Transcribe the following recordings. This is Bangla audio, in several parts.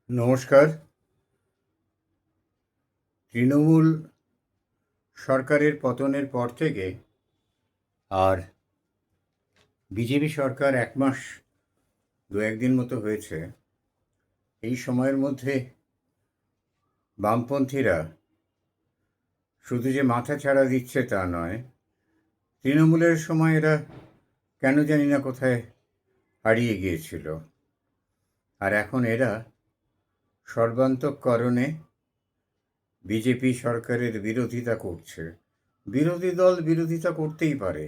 নমস্কার। তৃণমূল সরকারের পতনের পর থেকে আর বিজেপি সরকার ১ মাস ২-১ দিন মতো হয়েছে। এই সময়ের মধ্যে বামপন্থীরা শুধু যে মাথাচাড়া দিচ্ছে তা নয়, তৃণমূলের সময় এরা কেন জানি না কোথায় হারিয়ে গিয়েছিল। আর এখন এরা সর্বান্তঃকরণে বিজেপি সরকারের বিরোধিতা করছে। বিরোধী দল বিরোধিতা করতেই পারে,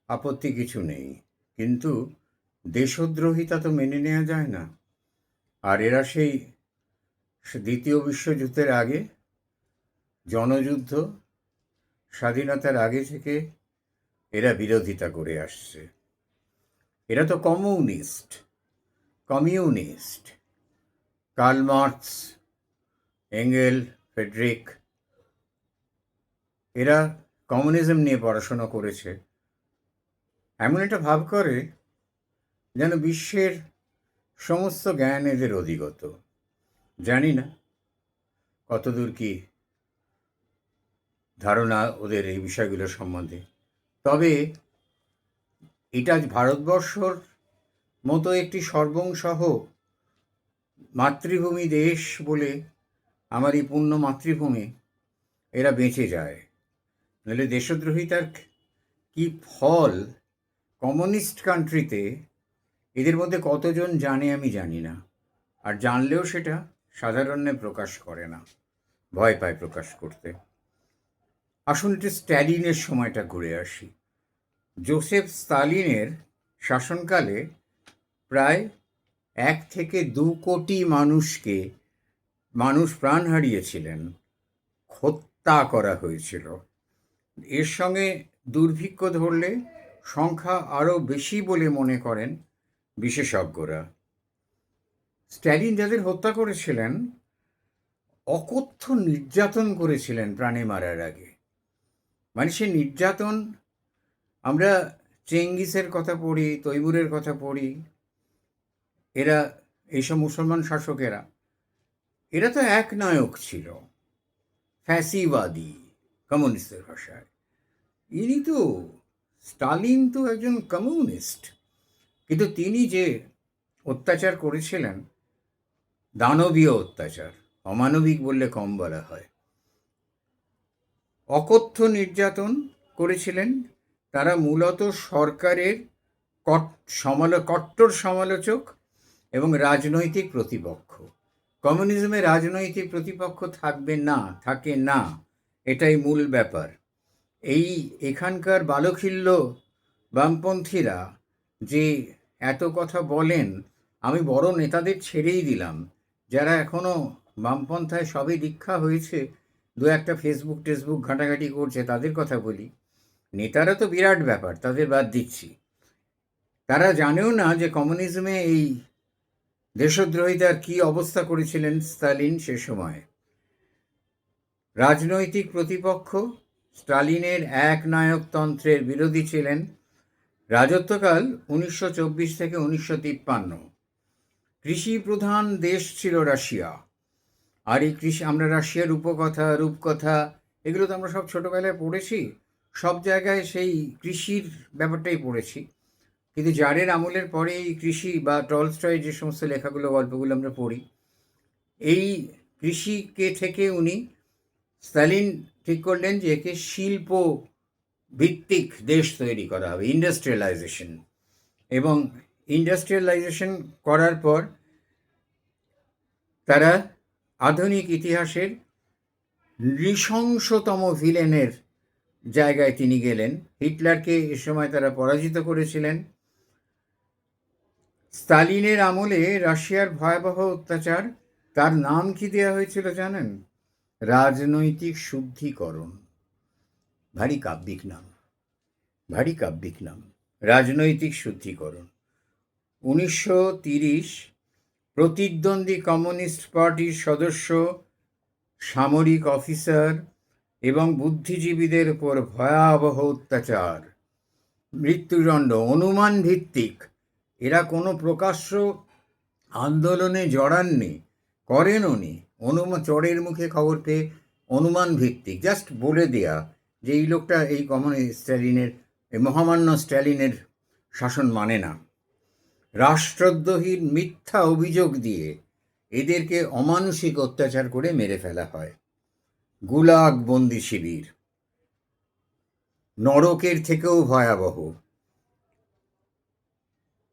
আপত্তি কিছু নেই, কিন্তু দেশদ্রোহিতা তো মেনে নেওয়া যায় না। আর এরা সেই দ্বিতীয় বিশ্বযুদ্ধের আগে, জনযুদ্ধ, স্বাধীনতার আগে থেকে এরা বিরোধিতা করে আসছে। এরা তো communist. Karl Marx, Engel, Friedrich, এরা কমিউনিজম নিয়ে পড়াশোনা করেছে। এমন একটা ভাব করে যেন বিশ্বের সমস্ত জ্ঞান এদের অধিগত। জানি না কতদূর কি ধারণা ওদের এই বিষয়গুলো সম্বন্ধে। তবে এটা ভারতবর্ষর মতো একটি সর্বংসহ মাতৃভূমি দেশ বলে, আমার এই পূর্ণ মাতৃভূমি, এরা বেঁচে যায়। নাহলে দেশদ্রোহিতার কি ফল কমিউনিস্ট কান্ট্রিতে এদের মধ্যে কতজন জানে আমি জানি না। আর জানলেও সেটা সাধারণে প্রকাশ করে না, ভয় পায় প্রকাশ করতে। আসুন একটু স্ট্যালিনের সময়টা ঘুরে আসি। জোসেফ স্তালিনের শাসনকালে প্রায় ১ থেকে ২ কোটি মানুষ প্রাণ হারিয়েছিলেন, হত্যা করা হয়েছিল। এর সঙ্গে দুর্ভিক্ষ ধরলে সংখ্যা আরও বেশি বলে মনে করেন বিশেষজ্ঞরা। স্ট্যালিন যাদের হত্যা করেছিলেন, অকথ্য নির্যাতন করেছিলেন প্রাণে মারার আগে। মানে সে নির্যাতন, আমরা চেঙ্গিসের কথা পড়ি, তৈমুরের কথা পড়ি, এরা এইসব মুসলমান শাসকেরা, এরা তো একনায়ক ছিল, ফ্যাসিবাদী কমিউনিস্টের ভাষায়। ইনি তো, স্টালিন তো একজন কমিউনিস্ট, কিন্তু তিনি যে অত্যাচার করেছিলেন, দানবীয় অত্যাচার, অমানবিক বললে কম বলা হয়। অকথ্য নির্যাতন করেছিলেন। তারা মূলত সরকারের কট্টর সমালোচক এবং রাজনৈতিক প্রতিপক্ষ। কমিউনিজমে রাজনৈতিক প্রতিপক্ষ থাকে না, এটাই মূল ব্যাপার। এখানকার বালখিল্য বামপন্থীরা যে এত কথা বলেন, আমি বড় নেতাদের ছেড়েই দিলাম, যারা এখনও বামপন্থায় সবে দীক্ষা হয়েছে, ২-১টা ফেসবুক ঘাঁটাঘাঁটি করছে, তাদের কথা বলি। নেতারা তো বিরাট ব্যাপার, তাদের বাদ দিচ্ছি। তারা জানেও না যে কমিউনিজমে এই দেশদ্রোহিতার কী অবস্থা করেছিলেন স্তালিন সে সময়। রাজনৈতিক প্রতিপক্ষ, স্টালিনের একনায়কতন্ত্রের বিরোধী ছিলেন। রাজত্বকাল ১৯২৪ থেকে ১৯৫৩। কৃষি প্রধান দেশ ছিল রাশিয়া। আর এই আমরা রাশিয়ার রূপকথা এগুলো তো আমরা সব ছোটোবেলায় পড়েছি, সব জায়গায় সেই কৃষির ব্যাপারটাই পড়েছি। কিন্তু জারের আমলের পরে এই কৃষি বা টলস্টয়ের যে সমস্ত লেখাগুলো, গল্পগুলো আমরা পড়ি, এই কৃষিকে থেকে স্তালিন ঠিক করলেন যে একে শিল্প ভিত্তিক দেশ তৈরি করা হবে, ইন্ডাস্ট্রিয়ালাইজেশন। এবং ইন্ডাস্ট্রিয়ালাইজেশন করার পর তারা আধুনিক ইতিহাসের নৃশংসতম ভিলেনের জায়গায় তিনি গেলেন। হিটলারকে এ সময় তারা পরাজিত করেছিলেন। স্তালিনের আমলে রাশিয়ার ভয়াবহ অত্যাচার, তার নাম কি দেওয়া হয়েছিল জানেন? রাজনৈতিক শুদ্ধিকরণ। ভারী কাব্যিক নাম, রাজনৈতিক শুদ্ধিকরণ। ১৯৩০ প্রতিদ্বন্দ্বী কমিউনিস্ট পার্টির সদস্য, সামরিক অফিসার এবং বুদ্ধিজীবীদের উপর ভয়াবহ অত্যাচার, মৃত্যুদণ্ড, অনুমান ভিত্তিক। এরা কোনো প্রকাশ্য আন্দোলনে জড়াননি, করেন উনি চরের মুখে খবর পেয়ে অনুমান ভিত্তিক জাস্ট বলে দেয়া যে এই লোকটা এই স্ট্যালিনের এই মহামান্য স্ট্যালিনের শাসন মানে না। রাষ্ট্রদ্রোহীর মিথ্যা অভিযোগ দিয়ে এদেরকে অমানুষিক অত্যাচার করে মেরে ফেলা হয়। গুলাগ বন্দি শিবির নরকের থেকেও ভয়াবহ।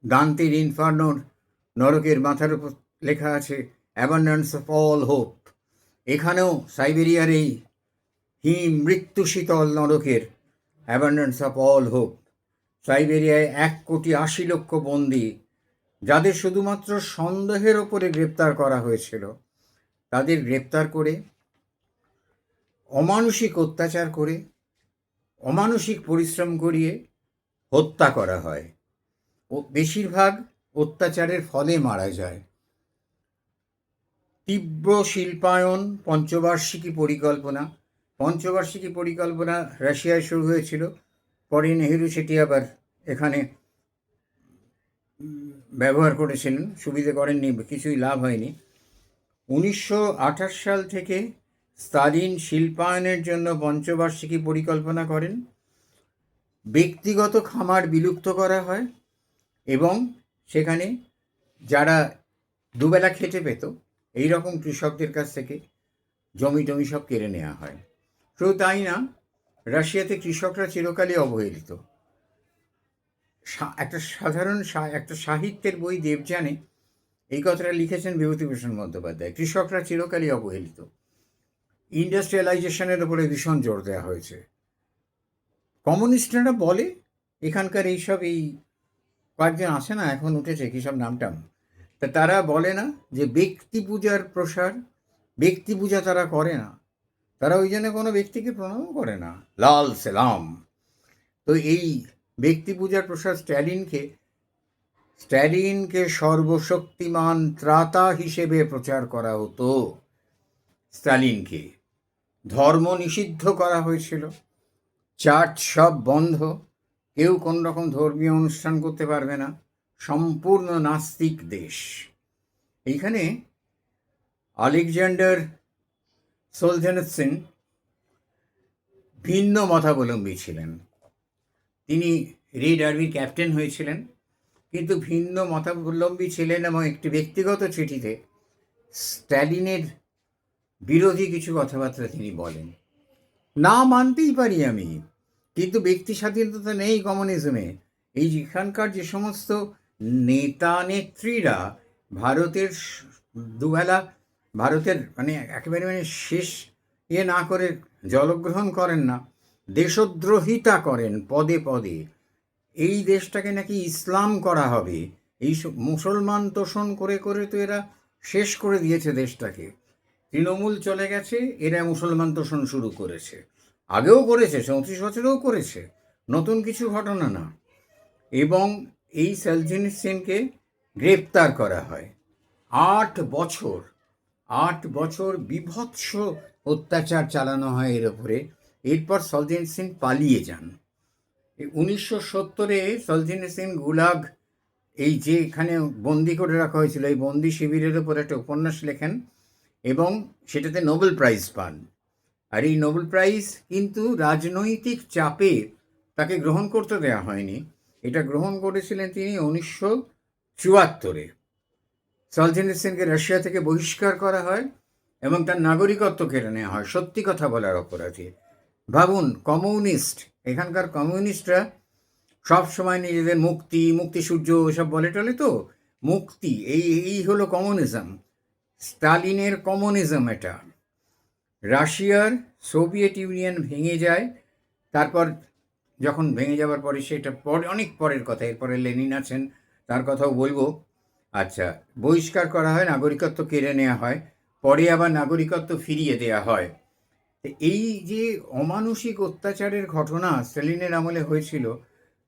দান্তের ইনফার্নোর নরকের মাথার উপর লেখা আছে অ্যাবান্ডেন্স অফ অল হোপ। এখানেও সাইবেরিয়ার এই হিম মৃত্যু শীতল নরকের অ্যাবান্ডেন্স অফ অল হোপ। সাইবেরিয়ায় 1,80,00,000 বন্দী, যাদের শুধুমাত্র সন্দেহের ওপরে গ্রেপ্তার করা হয়েছিল, তাদের গ্রেপ্তার করে অমানুষিক অত্যাচার করে অমানুষিক পরিশ্রম করিয়ে হত্যা করা হয়। ও বেশিরভাগ অত্যাচারের ফলে মারা যায়। তীব্র শিল্পায়ন পঞ্চবার্ষিকী পরিকল্পনা রাশিয়ায় শুরু হয়েছিল, পরে নেহেরু সেটি আবার এখানে ব্যবহার করেছিলেন, সুবিধে করেননি, কিছুই লাভ হয়নি। 1928 সাল থেকে স্তালিন শিল্পায়নের জন্য পঞ্চবার্ষিকী পরিকল্পনা করেন। ব্যক্তিগত খামার বিলুপ্ত করা হয় এবং সেখানে যারা দুবেলা খেতে পেত এই রকম কৃষকদের কাছ থেকে জমি টমি সব কেড়ে নেওয়া হয়। শুধু তাই না, রাশিয়াতে কৃষকরা চিরকালই অবহেলিত। একটা সাহিত্যের বই দেবযানে এই কথাটা লিখেছেন বিভূতিভূষণ বন্দ্যোপাধ্যায়। কৃষকরা চিরকালই অবহেলিত। ইন্ডাস্ট্রিয়ালাইজেশনের ওপরে ভীষণ জোর দেওয়া হয়েছে। কমিউনিস্টরা বলে, এখানকার এইসব এই কয়েকজন আসে না, এখন উঠেছে কী সব নামটাম, তা তারা বলে না যে ব্যক্তি পূজার প্রসার, ব্যক্তি পূজা তারা করে না, তারা ওই জন্য কোনো ব্যক্তিকে প্রণাম করে না, লাল সেলাম। তো এই ব্যক্তি পূজার প্রসার স্ট্যালিনকে সর্বশক্তিমান ত্রাতা হিসেবে প্রচার করা হতো। স্ট্যালিনকে ধর্ম নিষিদ্ধ করা হয়েছিল, চার্চ সব বন্ধ, কেউ কোন রকম ধর্মীয় অনুষ্ঠান করতে পারবে না, সম্পূর্ণ নাস্তিক দেশ। এইখানে আলেকজান্ডার সোলজেনিৎসিন ভিন্ন মতাবলম্বী ছিলেন। তিনি রেড আর্মির ক্যাপ্টেন হয়েছিলেন, কিন্তু ভিন্ন মতাবলম্বী ছিলেন এবং একটি ব্যক্তিগত চিঠিতে স্ট্যালিনের বিরোধী কিছু কথাবার্তা তিনি বলেন। না মানতেই পারি আমি, কিন্তু ব্যক্তি স্বাধীনতা নেই কমিউনিজমে। এই এখানকার যে সমস্ত নেতা নেত্রীরা ভারতের দুবেলা ভারতের একেবারে শেষ না করে জলগ্রহণ করেন না, দেশদ্রোহিতা করেন পদে পদে, এই দেশটাকে নাকি ইসলাম করা হবে, এই মুসলমান তোষণ করে করে তো এরা শেষ করে দিয়েছে দেশটাকে। তৃণমূল চলে গেছে, এরা মুসলমান তোষণ শুরু করেছে, আগেও করেছে, 34 বছরেও করেছে, নতুন কিছু ঘটনা না। এবং এই সলজেনিৎসিনকে গ্রেপ্তার করা হয়। 8 বছর বিভৎস অত্যাচার চালানো হয় এর ওপরে। এরপর সলজেনিৎসিন পালিয়ে যান। 1970-এ সলজেনিৎসিন গুলাগ, এই যে এখানে বন্দি করে রাখা হয়েছিল, এই বন্দি শিবিরের ওপর একটা উপন্যাস লেখেন এবং সেটাতে নোবেল প্রাইজ পান। আর এই নোবেল প্রাইজ কিন্তু রাজনৈতিক চাপে তাকে গ্রহণ করতে দেওয়া হয়নি, এটা গ্রহণ করেছিলেন তিনি 1974-এ। সলজেনিৎসিনকে রাশিয়া থেকে বহিষ্কার করা হয় এবং তার নাগরিকত্ব কেড়ে নেওয়া হয় সত্যি কথা বলার অপরাধে। ভাবুন, কমিউনিস্ট, এখানকার কমিউনিস্টরা সব সময় নিজেদের মুক্তি সূর্য এসব বলে টলে, তো মুক্তি এই হলো কমিউনিজম, স্টালিনের কমিউনিজম এটা। রাশিয়ার সোভিয়েত ইউনিয়ন ভেঙে যায়, তারপর যখন ভেঙে যাওয়ার পরে, সেটা অনেক পরের কথা, এরপরে লেনিন আছেন, তার কথাও বলবো। আচ্ছা, বহিষ্কার করা হয়, নাগরিকত্ব কেড়ে নেওয়া হয়, পরে আবার নাগরিকত্ব ফিরিয়ে দেওয়া হয়। এই যে অমানুষিক অত্যাচারের ঘটনা স্ট্যালিনের আমলে হয়েছিল,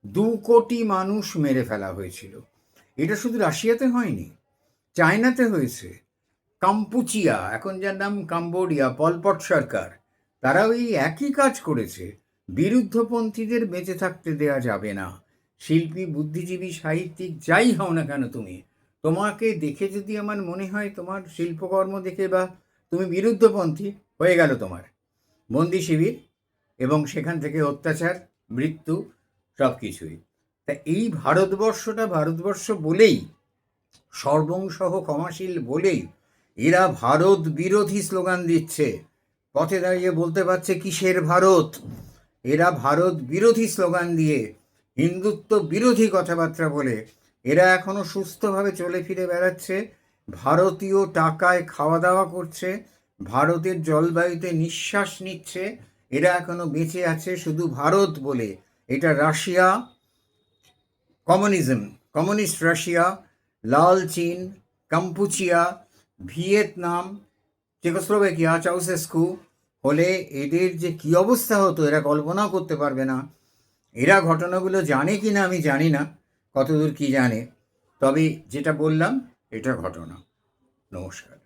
2 কোটি মানুষ মেরে ফেলা হয়েছিল। এটা শুধু রাশিয়াতে হয়নি, চায়নাতে হয়েছে, কাম্পুচিয়া, এখন যার নাম কাম্বোডিয়া, পলপট সরকার, তারাও এই একই কাজ করেছে। বিরুদ্ধপন্থীদের বেঁচে থাকতে দেয়া যাবে না। শিল্পী, বুদ্ধিজীবী, সাহিত্যিক যাই হও না কেন তুমি তোমাকে দেখে যদি আমার মনে হয় তোমার শিল্পকর্ম দেখে বা তুমি বিরুদ্ধপন্থী, হয়ে গেল তোমার বন্দি শিবির এবং সেখান থেকে অত্যাচার, মৃত্যু, সব কিছুই। তা এই ভারতবর্ষ বলেই, সর্বংসহ ক্ষমাশীল বলেই এরা ভারত বিরোধী স্লোগান দিচ্ছে। পথে দাঁড়িয়ে বলতে পারছে কিসের ভারত। এরা ভারত বিরোধী স্লোগান দিয়ে, হিন্দুত্ব বিরোধী কথাবার্তা বলে এরা এখনো সুস্থভাবে চলে ফিরে বেড়াচ্ছে, ভারতীয় টাকায় খাওয়া দাওয়া করছে, ভারতের জলবায়ুতে নিঃশ্বাস নিচ্ছে। এরা এখনো বেঁচে আছে শুধু ভারত বলে। এটা রাশিয়া, কমিউনিস্ট রাশিয়া, লাল চীন, কাম্পুচিয়া, ভিয়েতনাম, চেকোস্লোভাকিয়া, চাউসেস্কু হলে এদের যে কী অবস্থা হতো এরা কল্পনাও করতে পারবে না। এরা ঘটনাগুলো জানে কি না আমি জানি না, কতদূর কি জানে, তবে যেটা বললাম এটা ঘটনা। নমস্কার।